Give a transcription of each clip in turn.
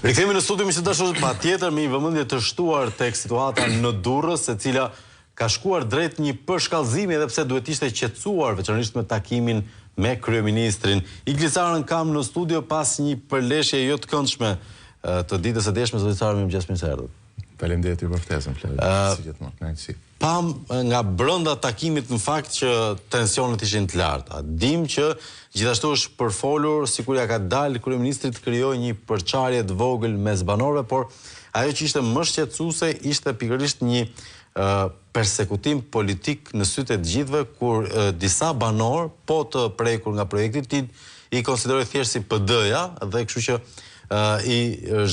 Rikthehemi në studio, miq të dashur, patjetër me një vëmendje të shtuar tek situata në Durrës, e cila ka shkuar drejt një përshkallëzimi, edhe pse duhet ishte qetësuar, veçanërisht me takimin me kryeministrin. Iglizarën kam në studio pas një përleshje jo të këndshme të ditës së djeshme, zotësar, mirëmëngjes, mirë se erdhët. Faleminderit ju për ftesën, si gjithmonë, kënaqësi. Pam nga brenda takimit në fakt që tensionet ishin të larta. Dim që gjithashtu është përfolur, sikur ja ka dalë kryeministrit të krijojë një përçarje të vogël mes banorëve, por ajo që ishte më shqetësuese ishte pikërisht një persekutim politik në sytë të gjithëve, kur disa banor, po të prekur nga projekti, i konsideroi thjesht si PD-ja, dhe kështu që i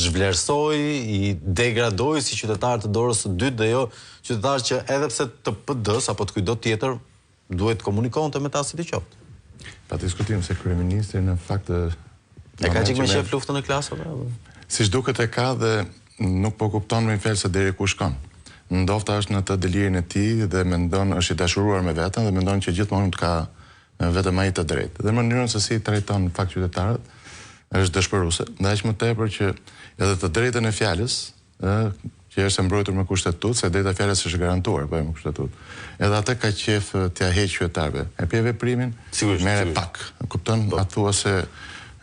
zhvlerësoi, i degradoi si qytetar të dorës së dytë, dhe jo qytetar që edhe pse të PD-s apo të kujdo tjetër duhet komunikonte me ta si të qoftë. Pa diskutim se kryeministri në fakt e ka qenë me shef luftën e klasave? Siç duket e ka, dhe nuk po kupton më fjalë se deri ku shkon. Ndofta është në të delirin e tij dhe mendon është i dashuruar me veten dhe mendon që gjithmonë ka vetëm ai të drejtë. Dhe mënyrën se si trajton fakt qytetarët është dëshpëruese. Dhe aq më tepër që edhe të drejtën e fjalës, që është mbrojtur me kushtetut, se drejta e fjalës është garantuar me kushtetut. Edhe atë ka qef t'ia heqë qytetarëve. E pje veprimin, merre pak. Kupton, atë thua se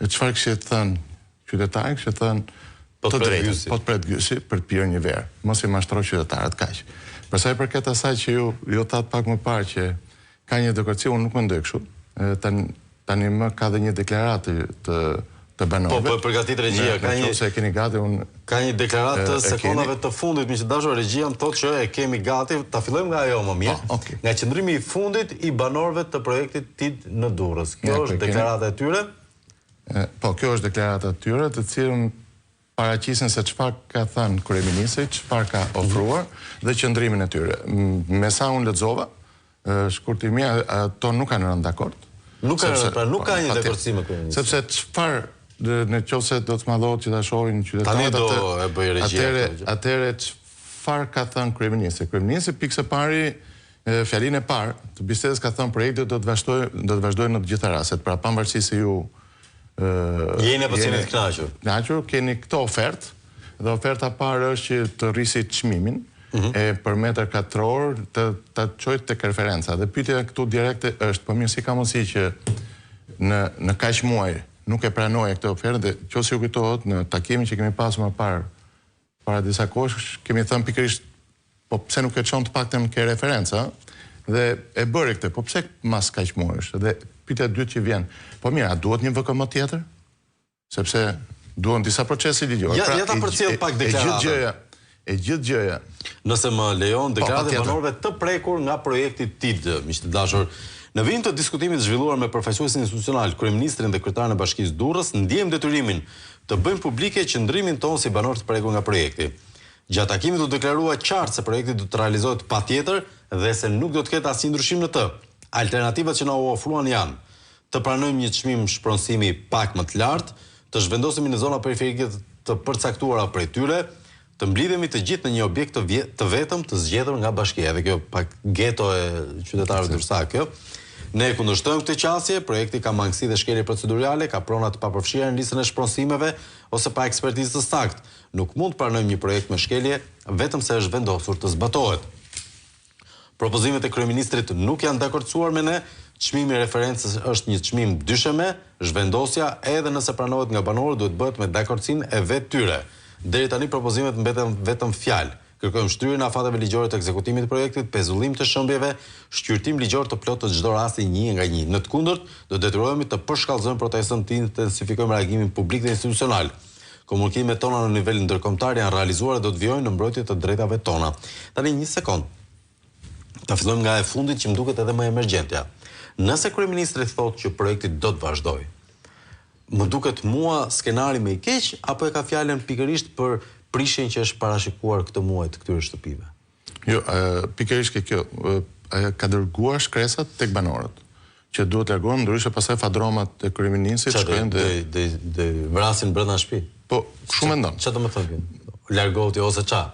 çfarë kishte thënë qytetari, kishte thënë të drejtën, po të pret gysi për të pirë një verë. Mos i mashtro qytetarët kaq. Për sa i përket asaj që ju thatë pak më parë që ka një demokraci, unë nuk mendoj kështu. Tani më ka dhe një deklaratë të banorëve. Po, përgatit regjia, ka një deklaratë të sekondave të fundit, miq të dashur, regjia më thotë që e kemi gati, ta fillojmë nga ajo më mirë. Nga qëndrimi i fundit i banorëve të projektit TID në Durrës. Kjo është deklarata e tyre? Po, kjo është deklarata e tyre, të cilën paraqisin se çfarë ka thënë kryeministri, çfarë ka ofruar dhe qëndrimin e tyre. Me sa unë lexova, shkurtimia, ato nuk kanë rënë dakord. Nuk ka një dakordsi me kryeministrin. Sepse çfarë në qoftë se do të madhohet që ta shohin qytetarët, tani do e bëj regjia. Atëre çfarë ka thënë kryeministri? Kryeministri pikë pari, fjalinë e parë të bisedës ka thënë projekti do të vazhdojë në të gjitha rastet. Pra pavarësisht se ju jeni apo jeni të kënaqur, keni këtë ofertë, dhe oferta e parë është që të rrisit çmimin për metër katror të çojë tek referenca. Dhe pyetja këtu direkte është, po mirë, si ka mundësi që në kaq muaj nuk e pranoi këtë ofertë, dhe nëse ju kujtohet në takimin që kemi pasur më parë para disa kohësh, kemi thënë pikërisht, po pse nuk e çon të paktën ke referenca, dhe e bëri këtë, po pse mas kaq muajsh? Dhe pyetja e dytë që vjen, po mirë, a duhet një VKM tjetër? Sepse duhen disa procese ligjore. Ja ta përcjell pak deklaratën. E gjithë gjëja. Nëse më lejon, deklaratë e banorëve të prekur nga projekti TID, miq të dashur. Në vijim të diskutimit zhvilluar me përfaqësuesin institucional, kryeministrin dhe kryetarin e Bashkisë Durrës, ndjejmë detyrimin të bëjmë publike qëndrimin tonë si banor të prekur nga projekti. Gjatë takimit u deklarua qartë se projekti do të realizohet patjetër dhe se nuk do të ketë asnjë ndryshim në të. Alternativat që na u ofruan janë: të pranojmë një çmim shpronësimi pak më të lartë, të zhvendosemi në zona periferike të përcaktuara prej tyre, të mblidhemi të gjithë në një objekt të vetëm të zgjedhur nga bashkia. Dhe kjo pak geto e qytetarëve durrësar kjo. Ne kundërshtojmë këtë qasje, projekti ka mangësi dhe shkelje procedurale, ka prona të papërfshira në listën e shpronësimeve ose pa ekspertizë të saktë. Nuk mund të pranojmë një projekt me shkelje vetëm se është vendosur të zbatohet. Propozimet e kryeministrit nuk janë dakordsuar me ne. Çmimi i referencës është një çmim dysheme, zhvendosja edhe nëse pranohet nga banorët duhet bëhet me dakordsinë e vetë tyre. Deri tani propozimet mbeten vetëm fjalë. Kërkojmë shtyrjen e afateve ligjore të ekzekutimit të projektit, pezullim të shëmbjeve, shqyrtim ligjor të plotë të çdo rasti një nga një. Në të kundërt, do detyrohemi të përshkallëzojmë protestën, të intensifikojmë reagimin publik dhe institucional. Komunikimet tona në nivel ndërkombëtar janë realizuar dhe do të vijojnë në mbrojtje të drejtave tona. Tani një sekond. Ta fillojmë nga e fundit që më duket edhe më emergjentja. Nëse kryeministri thotë që projekti do të vazhdojë, më duket mua skenari më i keq, apo e ka fjalën pikërisht për prishjen që është parashikuar këtë muaj të këtyre shtëpive? Jo, pikërisht kjo ka dërguar shkresat tek banorët, që duhet të largohen, ndryshe pastaj fadromat të kryeministrit shkojnë dhe vrasin brenda shtëpi. Po, kush mendon? Çfarë do të thonë? Largohet ose ça?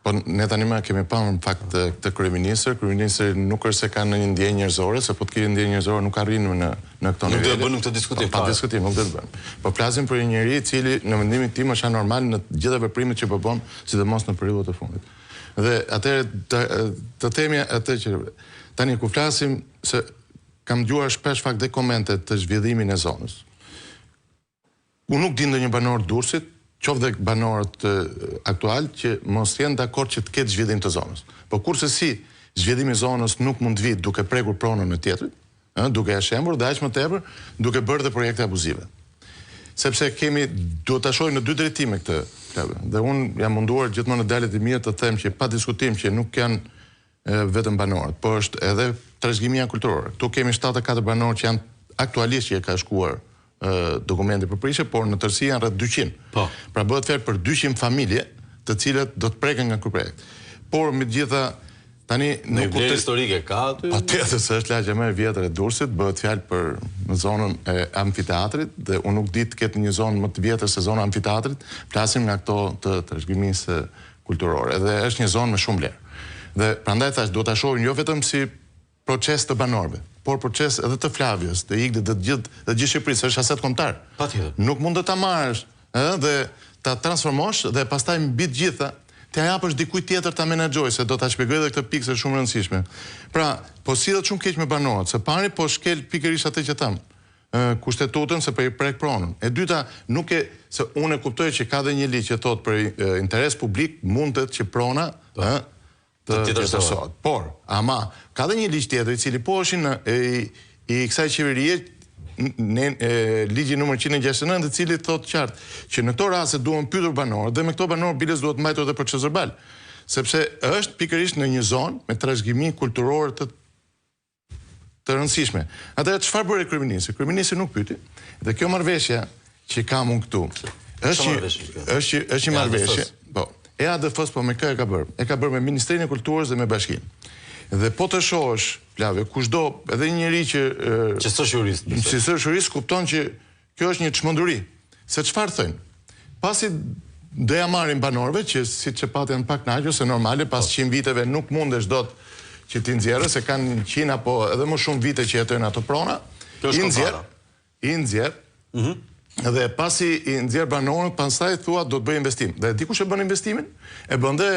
Po ne tani më kemi parë në fakt të kryeministri nuk është se ka në një ndjenjë njerëzore, se po të kishte ndjenjë njerëzore nuk arrin në këto nivele. Nuk do të bënim këtë diskutim. Pa diskutim, nuk do të bëjmë. Po flasim për një njerëz i cili në mendimin tim është anormal në të gjitha veprimet që po bën, sidomos në periudhën e fundit. Dhe atëherë të themi atë që tani ku flasim se kam dëgjuar shpesh fakt dhe komente të zhvillimin e zonës. Unë nuk di ndonjë banor Durrësit, qoftë dhe banorët aktual që mos jenë dakord që të ketë zhvillim të zonës. Po kurse si zhvillimi i zonës nuk mund të vijë duke prekur pronën në tjetrit, duke ja shembur dhe aq më tepër duke bërë dhe projekte abuzive. Sepse duhet ta shohim në dy drejtime këtë. Dhe unë jam munduar gjithmonë në daljet e mia të them që pa diskutim që nuk janë vetëm banorët, po është edhe trashëgimia kulturore. Ktu kemi 74 banorë që janë aktualisht që e ka shkuar dokumenti për prishje, por në tërësi janë rreth 200. Po. Pra bëhet fjalë për 200 familje, të cilat do të preken nga ky projekt. Por megjithatë tani në vlerë historike ka aty. Patjetër se është lagja më e vjetër e Durrësit, bëhet fjalë për në zonën e amfiteatrit dhe unë nuk di të ketë një zonë më të vjetër se zona e amfiteatrit, flasim nga këto të trashëgimisë kulturore. Dhe është një zonë me shumë vlerë. Dhe prandaj thash duhet ta shohim jo vetëm si proces të banorëve, por proces edhe të Flavios, të Iglit, dhe gjithë Shqipërisë, është aset kombëtar. Patjetër. Nuk mund të ta marrësh, dhe ta transformosh dhe pastaj mbi të gjitha t'ia japësh dikujt tjetër ta menaxhojë, se do ta shpjegoj edhe këtë pikë se shumë e rëndësishme. Pra, po sillet shumë keq me banorët, se pari po shkel pikërisht atë që tham, kushtetutën se për i prek pronën. E dyta, nuk e se unë e kuptoj që ka dhe një ligj që thotë për interes publik mundet që prona të tjetërsohet. Por, ama, ka dhe një ligj tjetër i cili po është i kësaj qeverie, ligji numër 169, i cili thotë qartë që në këto raste duhen pyetur banorët dhe me këto banorë biles duhet mbajtur edhe për Çezërbal, sepse është pikërisht në një zonë me trashëgimi kulturor të rëndësishme. Atëherë çfarë bëri kryeministri? Kryeministri nuk pyeti. Dhe kjo marrëveshje që kam unë këtu është një marrëveshje. Po, EADF-s po me kë e ka bërë? E ka bërë me Ministrinë e Kulturës dhe me Bashkinë. Dhe po të shohësh, Flavio, kushdo, edhe një njeri që s'është jurist, si s'është jurist, kupton që kjo është një çmenduri. Se çfarë thënë? Pasi do ja marrin banorëve që siç e patën pak kënaqur, se normale pas 100 viteve nuk mundesh dot që ti nxjerrë, se kanë 100 apo edhe më shumë vite që jetojnë ato prona. I nxjerr. Dhe pasi i nxjerr banorët, pastaj thua do të bëj investim. Dhe dikush e bën investimin, e bën dhe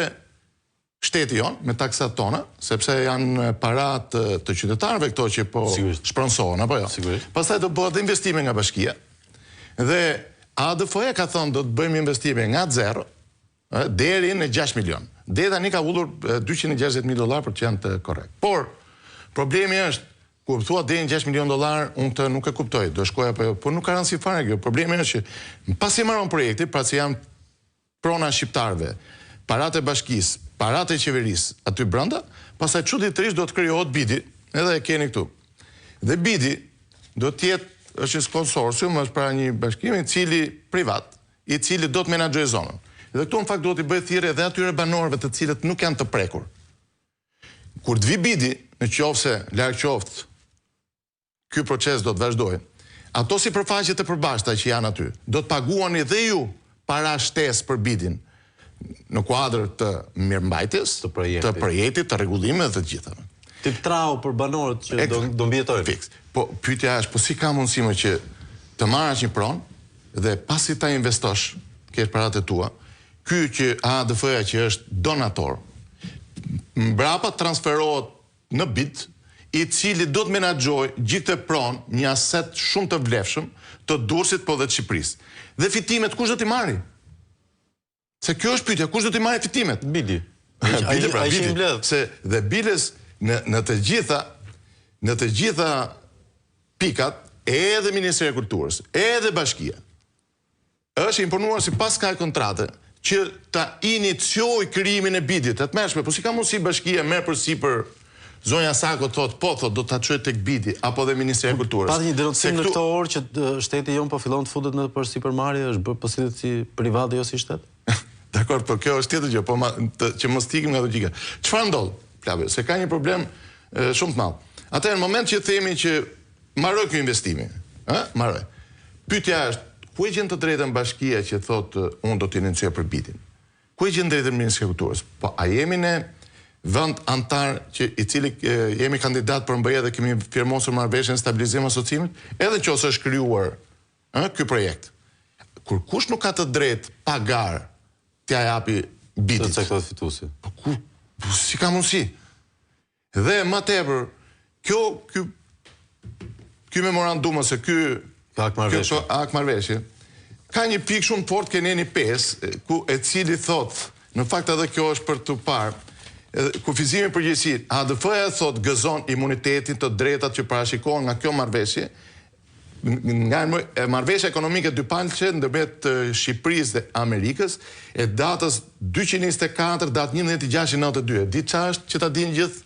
shteti jonë, me taksat tona, sepse janë parat të qytetarëve këto që po shpronsohen, apo jo. Pastaj do bëhet dhe investime nga bashkia. Dhe ADF-ja ka thënë do të bëjmë investime nga zero deri në 6 milion. Deri tani ka hullur $260.000 për që janë të korrekt. Por problemi është kur thua deri në 6 milion dollar, unë këtë nuk e kuptoj, do shkoj apo jo, por nuk ka rëndësi fare kjo. Problemi është që pasi marron projekti, pasi janë prona shqiptarëve, paratë e bashkisë, paratë e qeverisë aty brenda, pastaj çuditërisht do të krijohet bidi, edhe e keni këtu. Dhe bidi do të jetë është një konsorcium, është pra një bashkim i cili privat, i cili do të menaxhojë zonën. Dhe këtu në fakt do t'i bëjë thirrje edhe atyre banorëve të cilët nuk janë të prekur. Kur të vi bidi, në qoftë se larg qoftë ky proces do të vazhdojë, ato sipërfaqe të përbashkëta që janë aty, do të paguani dhe ju para shtesë për bidin në kuadër të mirëmbajtjes, të projektit, të rregullimeve dhe të gjitha. Tip trau për banorët që do mbijetojnë. Fiks. Po pyetja është, po si ka mundësi më që të marrësh një pronë dhe pasi ta investosh, kesh paratë tua, ky që ADF-ja që është donator, mbrapa transferohet në bid, i cili do të menaxhojë gjithë të pronë, një aset shumë të vlefshëm të Durrësit po dhe të Shqipërisë. Dhe fitimet kush do t'i marrë? Se kjo është pyetja, kush do t'i marrë fitimet? Bidi. Bidi. Se dhe biles në të gjitha pikat, edhe Ministria e Kulturës, edhe Bashkia, është imponuar si pas ka kontrate që ta inicioj krijimin e bidit, të mërshme, po si ka mundësi Bashkia merr përsipër zonja Sako thot do ta çojë tek bidi apo dhe Ministria e Kulturës. Pati një denoncim në këto orë që shteti jon po fillon të futet në përsipërmarrje, është bërë përsipër si privat dhe jo si shtet? Dakor, por kjo është tjetër gjë, po që mos ikim nga logjika. Çfarë ndodh? Flavio, se ka një problem shumë të madh. Atëherë në moment që themi që mbaroi ky investimi, mbaroi. Pyetja është, ku e gjen të drejtën Bashkia që thotë unë do të inicioj për bidin? ku e gjen drejtën Ministrisë së Kulturës? Po a jemi ne vend antar i cili jemi kandidat për mbërje dhe kemi firmosur marrëveshjen stabilizim asociimit, edhe nëse është krijuar ky projekt. Kur kush nuk ka të drejtë pagar t'ia japi bitit. Se caktohet fituesi. Po si ka mundësi? Dhe më tepër, ky memorandum ose ky akt marrëveshje ka një pikë shumë fort keneni 5, ku e cili thot, në fakt edhe kjo është për të parë, kufizimi i përgjegjësisë, ADF-ja thot gëzon imunitetin të drejtat që parashikohen nga kjo marrëveshje, nga marrëveshja ekonomike dypalqe ndërmjet Shqipërisë dhe Amerikës e datës 224 datë 11/6/92. Di çfarë është që ta dinë gjithë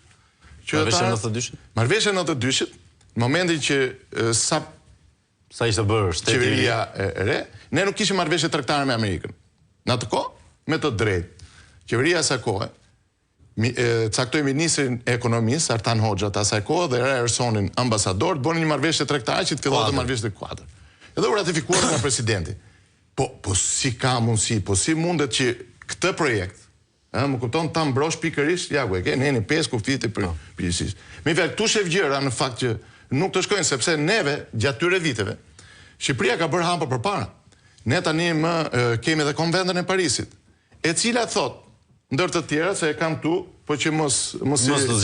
qytetarët? Marrëveshja 92-shit? Marrëveshja 92-shit, në momentin që sa ishte bërë qeveria e re, ne nuk kishim marrëveshje tregtare me Amerikën. Në atë kohë, me të drejtë, qeveria e asaj kohe caktoi ministrin e ekonomisë Artan Hoxha të asaj kohë dhe Ersonin ambasador, bënë një marrëveshje tregtare që të fillote marrëveshje kuadër. Edhe u ratifikuar nga presidenti. Po si ka mundësi, po si mundet që këtë projekt, më kupton, ta mbrosh pikërisht, ja ku e ke, neni 5 kufit e përgjithësisht. Me fjalë, këtu shef gjëra në fakt që nuk të shkojnë, sepse neve, gjatë tyre viteve, Shqipëria ka bërë hapa përpara. Ne tani kemi edhe konventën e Parisit, e cila thot, ndër të tjera, se e kam tu, po që mos të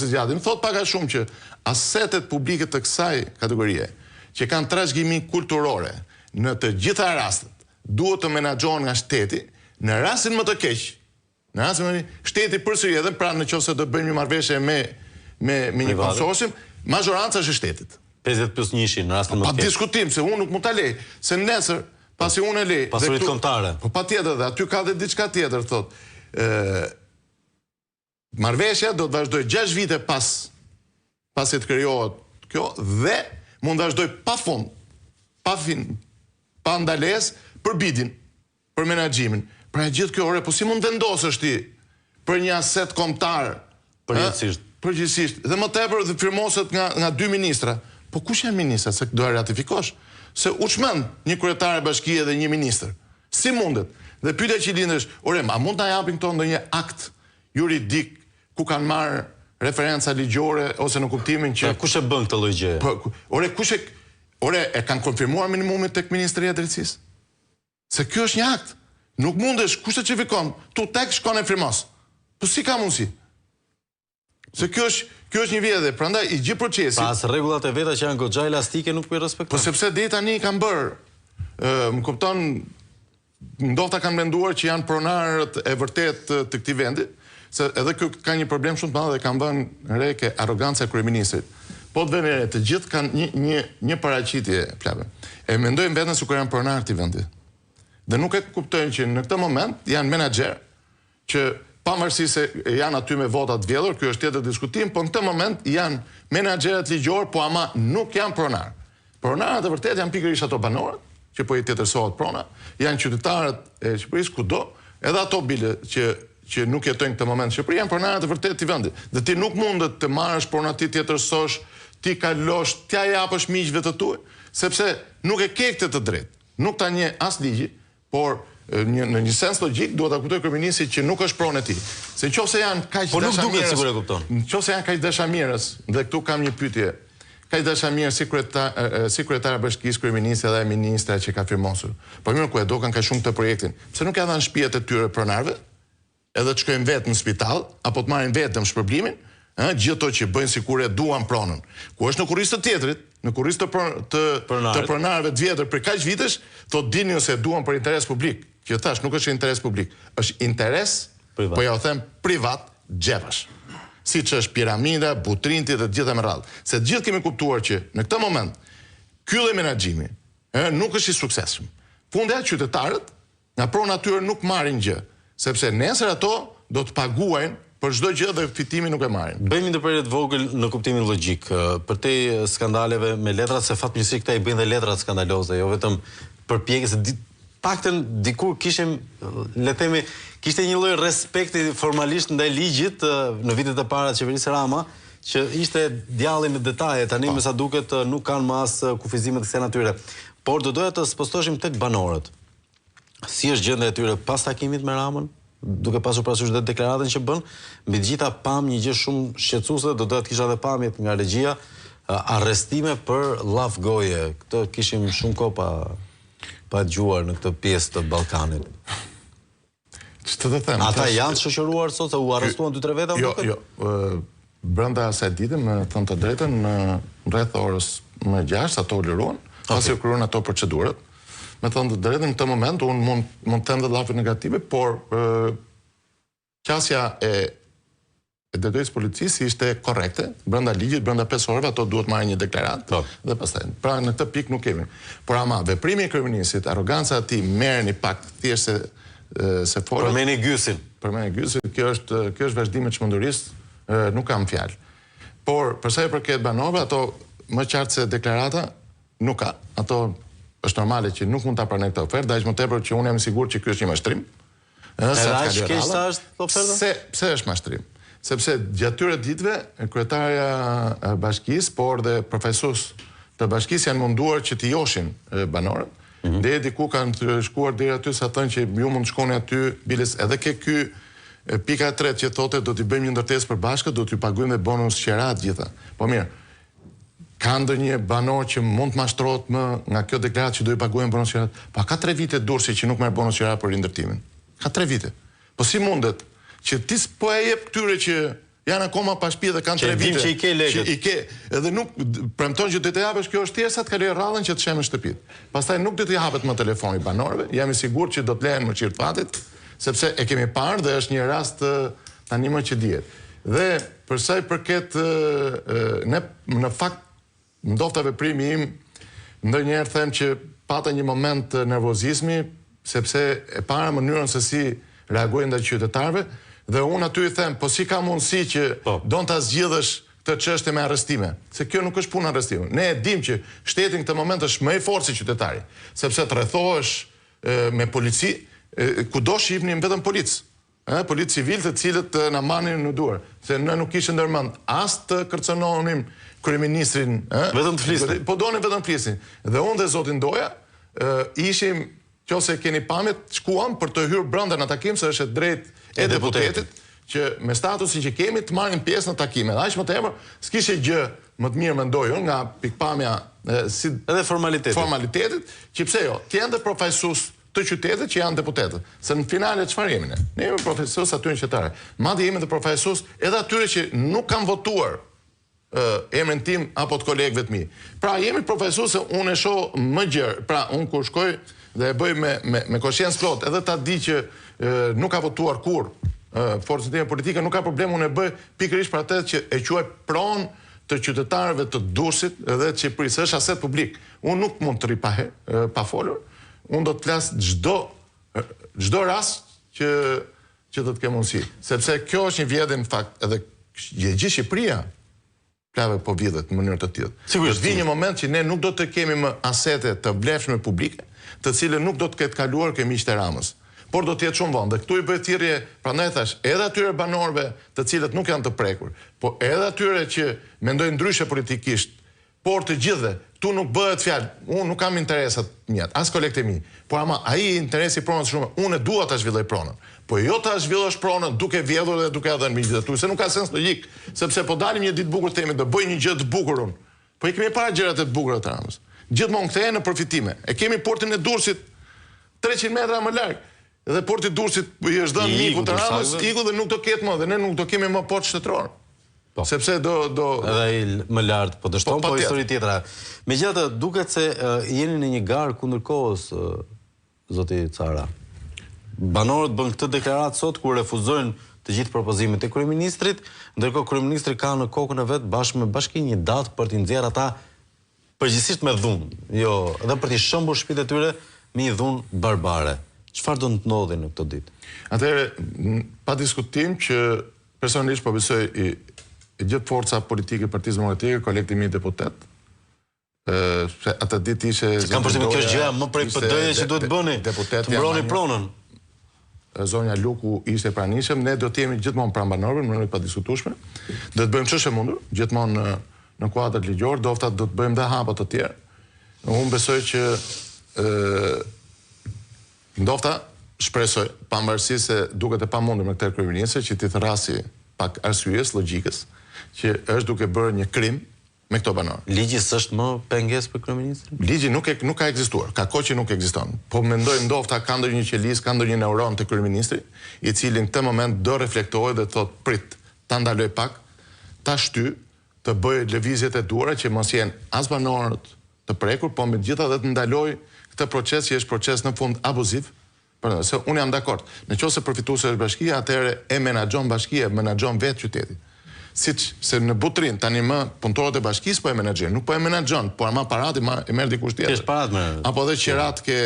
zgjatim, thot pak a shumë që asetet publike të kësaj kategorie, që kanë trashëgimi kulturore, në të gjitha rastet, duhet të menaxhohen nga shteti, në rastin më të keq, në rastin shteti përsëri edhe pra nëse do bëjmë një marrëveshje me një konsorcium, majoranca është e shtetit. 50+1 në rastin më të keq. Pa diskutim, se unë nuk mund ta lej, se nesër, pasi unë e lej. Pasuritë kombëtare. Po patjetër, dhe aty ka dhe diçka tjetër, thot. Marrëveshja do të vazhdoj 6 vite pasi të krijohet kjo dhe mund të vazhdoj pa fund, pa ndalesë për bidin, për menaxhimin. Pra gjithë kjo po si mund vendosësh ti për një aset kombëtar përgjithsisht dhe më tepër dhe firmoset nga 2 ministra. Po kush janë ministrat se do e ratifikosh? Se u çmend një kryetar e bashkie dhe një ministër. Si mundet? Dhe pyetja që lindesh, a mund ta japin këto ndonjë akt juridik ku kanë marrë referenca ligjore ose në kuptimin që kush e bën këtë lloj gjëje? E kanë konfirmuar minimumin tek Ministria e Drejtësisë. Se kjo është një akt. Nuk mundesh kush të çefikon, tu tek shkon e firmos. Po si ka mundësi? Se kjo është një vjedhje, prandaj i gjithë procesi. Pas rregullat e veta që janë goxha elastike nuk po i respektojnë. Po sepse deri tani kanë bërë, më kupton, ndoshta kanë menduar që janë pronarët e vërtet të këtij vendi, se edhe kjo ka një problem shumë të madh dhe kanë vënë re ke arroganca e kryeministrit. Po të vënë re, të gjithë kanë një paraqitje plave. E mendojnë veten se janë pronarë këtij vendi. Dhe nuk e kuptojnë që në këtë moment janë menaxher që pavarësisht se janë aty me vota të vjedhur, ky është tjetër diskutim, po në këtë moment janë menaxherët ligjor, po ama nuk janë pronar. Pronarët e vërtet janë pikërisht ato banorët, që po i tetërsohet prona, janë qytetarët e Shqipërisë kudo, edhe ato bile që nuk jetojnë këtë moment në Shqipëri, janë pronarët e vërtet të vendit. Dhe ti nuk mundet të marrësh pronë ti tetërsosh, ti kalosh, t'ia japësh miqve të tuaj, sepse nuk e ke këtë të drejtë. Nuk ta njeh as ligji, por në një sens logjik duhet ta kuptoj kryeministri që nuk është pronë e tij. Se nëse janë kaq dashamirës. Po nuk duket sikur e kupton. Nëse janë kaq dashamirës, dhe këtu kam një pyetje. Kaq dashamirës si kryetari i bashkisë, kryeministri dhe ministra që ka firmosur. Po mirë, ku e do kanë kaq shumë këtë projektin. Pse nuk ja dhanë shtëpiat e tyre pronarëve? Edhe të shkojnë vetë në spital apo të marrin vetëm shpërblimin, gjithë ato që bëjnë sikur e duan pronën. Ku është në kurrizë të tjetrit, në kurrizë të pronarëve të vjetër për kaq vitesh, thotë dini ose duan për interes publik. Që thash, nuk është interes publik, është interes, po ja u them, privat, xhepash. Siç është piramida, butrinti dhe të gjitha me radhë. Se të gjithë kemi kuptuar që në këtë moment ky lloj menaxhimi nuk është i suksesshëm. Fundja qytetarët nga prona atyre nuk marrin gjë, sepse nesër ato do të paguajnë për çdo gjë dhe fitimin nuk e marrin. Bëjmë një ndërprerje të vogël në kuptimin logjik për te skandaleve me letrat, se fatmirësisht këta i bëjnë dhe letrat skandaloze, jo vetëm përpjekje se paktën dikur kishim, le themi, kishte një lloj respekti formalisht ndaj ligjit në vitet e para të qeverisë Rama, që ishte djalli në detaje, tani me sa duket nuk kanë më as kufizime të kësaj natyre. Por do doja të spostoshim tek banorët. Si është gjendja e tyre pas takimit me Ramën? duke pasur parasysh dhe deklaratën që bën, mbi të gjitha pam një gjë shumë shqetësuese, do të kisha edhe pamjet nga regjia, arrestime për llaf goje. Këtë kishim shumë kohë pa dëgjuar në këtë pjesë të Ballkanit. Ç'të të them? Ata janë shoqëruar sot se u arrestuan 2-3 veta? Jo. Brenda asaj dite, me thënë të drejtën, në rreth orës më 6 ato u liruan, pasi u kryuan ato procedurat. Me thënë të drejtën, në këtë moment unë mund të them dhe llafe negative, por qasja e detyrës policisë ishte korrekte, brenda ligjit, brenda 5 orëve ato duhet marrë një deklaratë dhe pastaj. Pra në këtë pikë nuk kemi. Por ama veprimi i kryeministit, arroganca e tij, merreni pak thjesht se folët. Përmeni Gysin. Kjo është vazhdim e çmendurisë, nuk kam fjalë. Por përsa i përket banorëve, ato më qartë se deklarata nuk ka. Ato është normale që nuk mund ta pranoj këtë ofertë, aq më tepër që unë jam i sigurt që ky është një mashtrim. Është keq sa është oferta? Pse është mashtrim? Sepse gjatë tyre ditëve kryetarja e bashkisë, por dhe përfaqësues të bashkisë janë munduar që të joshin banorët. Deri diku kanë shkuar deri aty sa thënë që ju mund të shkoni aty, biles edhe ke ky pika e tretë që thotë do t'i bëjmë një ndërtesë për bashkët, do t'ju paguajmë dhe bonus qera të gjitha. Po mirë. Ka ndonjë banor që mund të mashtrohet më nga kjo deklaratë që do i paguajmë bonus qera? Pa ka 3 vite Durrësi që nuk merr bonus qera për rindërtimin. Ka 3 vite. Po si mundet që ti po e jep këtyre që janë akoma pa shtëpi dhe kanë 3 vite. Që i ke legët. Që i ke, edhe nuk premton që do të japësh kjo është thjesht sa të kaloj rradhën që të shemë shtëpitë. Pastaj nuk do të japet më telefoni banorëve, jam i sigurt që do të lehen më çirt fatit, sepse e kemi parë dhe është një rast tani më që dihet. Dhe për sa i përket ne në fakt ndofta veprimi im, ndonjëherë them që pata një moment të nervozizmi, sepse e para mënyrën se si reagojnë ndaj qytetarëve, dhe unë aty i them, po si ka mundësi që don ta zgjidhësh këtë çështje me arrestime, se kjo nuk është punë arrestime. Ne e dim që shteti në këtë moment është më i fortë se qytetari, sepse të rrethohesh me polici, kudo shihnim vetëm policë. Politë civil të cilët na marrin në duar, se ne nuk kishim ndërmend as të kërcënonim kryeministrin, vetëm të flisnin. Po donin vetëm të flisnin. Dhe unë dhe zoti Ndoja ishim, nëse keni pamjet, shkuam për të hyrë brenda në takim, se është drejt e deputetit që me statusin që kemi të marrin pjesë në takime. Dhe aq më tepër, s'kishte gjë më të mirë mendoj unë nga pikpamja si edhe formalitetit, që pse jo, të janë dhe profesus të qytetit që janë deputetët. Se në finale çfarë jemi ne? Ne jemi profesus aty në qytetare. Madje jemi dhe profesus edhe atyre që nuk kanë votuar emrin tim apo të kolegëve të mi. Pra jemi profesus se unë e shoh më gjerë. Pra unë kur shkoj dhe e bëj me konsciencë plot, edhe ta di që nuk ka votuar kur forcën time politike, nuk ka problem, unë e bëj pikërisht për atë që e quaj pronë të qytetarëve të Durrësit edhe të Shqipërisë, është aset publik. Unë nuk mund të rri pa folur. Unë do të flas çdo rast që do të kem mundësi, sepse kjo është një vjedhje në fakt, edhe gjithë Shqipëria plave po vjedhet në mënyrë të tillë. Sigurisht vi një moment që ne nuk do të kemi më asete të vlefshme publike, të cilën nuk do të ketë kaluar ke miqtë e Ramës, por do të jetë shumë vonë. Dhe këtu i bëj thirrje, prandaj thash, edhe atyre banorëve të cilët nuk janë të prekur, po edhe atyre që mendojnë ndryshe politikisht, por të gjithëve, tu nuk bëhet fjalë, unë nuk kam interesat mjat, as kolegët e mi, por ama ai interesi pronës shumë, unë dua ta zhvilloj pronën. Po jo ta zhvillosh pronën duke vjedhur dhe duke dhënë miqtë të tu, se nuk ka sens logjik, sepse po dalim një ditë bukur themi do bëj një gjë të bukur unë. Po i kemi para gjërat e bukura të Ramës. Gjithmonë kthehen në përfitime. E kemi portin e Durrësit 300 metra më larg. Dhe porti i Durrësit i është dhënë miku të Ramës, iku dhe nuk do ketë më, dhe ne nuk do kemi më port shtetëror. Sepse do edhe ai më lart po dështon, po histori tjetra. Megjithatë, duket se jeni në një garë kundër kohës, zoti Cara. Banorët bën këtë deklaratë sot kur refuzojnë të gjithë propozimet e kryeministrit, ndërkohë kryeministri ka në kokën e vet bashkë me bashkinë një datë për t'i nxjerrë ata përgjithsisht me dhunë, jo, edhe për t'i shëmbur shtëpitë e tyre me një dhunë barbare. Çfarë do të ndodhi në këtë ditë? Atëherë, pa diskutim që personalisht po besoj gjithë forca politike Partisë Demokratike, kolekti mi deputet, se atë ditë ishe... Kam përshtypjen kjo është gjëja më prej PD-je që duhet bëni, të mbroni pronën. Zonja Luku ishte pranishëm, ne do të jemi gjithmonë pranë banorëve, në mënyrë të padiskutueshme. Do të bëjmë ç'është e mundur, gjithmonë në kuadër ligjor, dofta do të bëjmë dhe hapa të tjerë. Unë besoj që ndofta shpresoj, pavarësisht se duket e pamundur me këtë kryeministër që ti thrasi pak arsyes, logjikës, që është duke bërë një krim me këto banorë. Ligji s'është më pengesë për kryeministrin? Ligji nuk ka ekzistuar, ka kohë që nuk ekziston. Po mendoj ndofta ka ndonjë qelis, ka ndonjë neuron te kryeministri, i cili në këtë moment do reflektojë dhe thot prit, ta ndaloj pak, ta shty, të bëj lëvizjet e duara që mos jenë as banorët të prekur, po megjithatë të ndaloj këtë proces që është proces në fund abuziv. Se unë jam dakord. Nëse përfituese është bashkia, atëherë e menaxhon bashkia, menaxhon vetë qytetin. Siç se në Butrin tani më punëtorët e bashkisë po e menaxhojnë, nuk po e menaxhon, por ama parat e merr dikush tjetër. Kesh parat me. Apo edhe qirat ke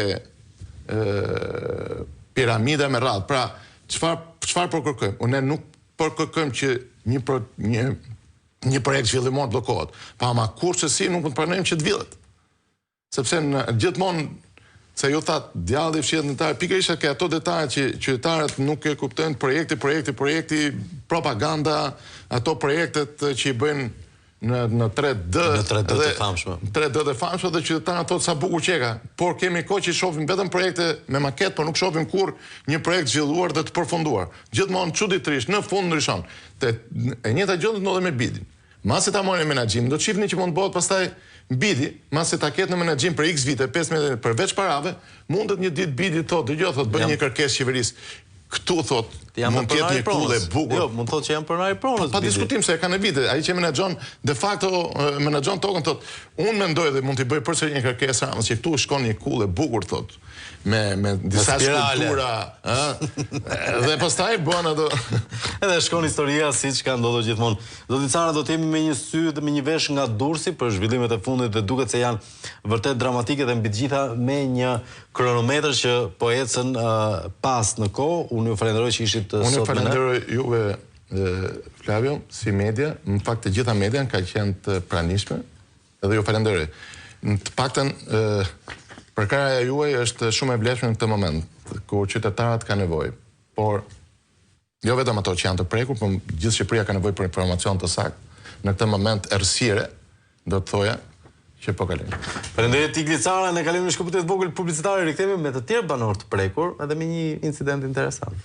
piramida me radhë. Pra, çfarë po kërkojmë? Unë nuk po kërkojmë që një projekt zhvillimor të bllokohet, pa ama kurrësi nuk mund të pranojmë që të villet. Sepse gjithmonë se ju thatë, djalli fshihet në taj, pikërisht ke ato detajet që qytetarët nuk e kuptojnë projekti, propaganda, ato projektet që i bëjnë në 3D. Në 3D të famshme. 3D të famshme dhe qytetarët thotë sa bukur qeka. Por kemi kohë që shohim vetëm projekte me maket, por nuk shohim kur një projekt zhvilluar dhe të përfunduar. Gjithmonë çuditërisht, në fund ndryshon. E njëjta gjë ndodhet me BID-in. Masi ta marrë në menaxhim, do të shihni që mund të bëhet pastaj BID-i, masi ta ketë në menaxhim për X vite, 15 përveç parave, mundet një ditë BID-i thotë, dëgjoj thotë bën një kërkesë qeverisë. Këtu thotë mund të jetë një kullë e bukur. Jo, mund thotë që janë pronari pronës. Pa diskutim se e kanë vite, ai që menaxhon de facto menaxhon tokën thotë, unë mendoj dhe mund t'i bëj përsëri një kërkesë Ramës që këtu shkon një kullë e bukur thotë. Me disa skulptura, dhe pastaj bën ato. Edhe shkon historia siç ka ndodhur gjithmonë. Zoti Cara, do të jemi me një sy dhe me një vesh nga Durrësi për zhvillimet e fundit dhe duket se janë vërtet dramatike dhe mbi të gjitha me një kronometër që po ecën pas në kohë. Unë ju falenderoj që ishit sot me ne. Unë falenderoj juve, Flavio, si media, në fakt të gjitha media ka qenë të pranishme, edhe ju falenderoj. Në të paktën përkraja juaj është shumë e vlefshme në këtë moment, ku qytetarët ka nevojë. Por jo vetëm ato që janë të prekur, por gjithë Shqipëria ka nevojë për informacion të saktë. Në këtë moment errësire, do të thoja, që po kalojmë. Faleminderit Igli Cara, ne kalojmë në shkëputje të vogël publicitare, rikthehemi me të tjerë banorë të prekur edhe me një incident interesant.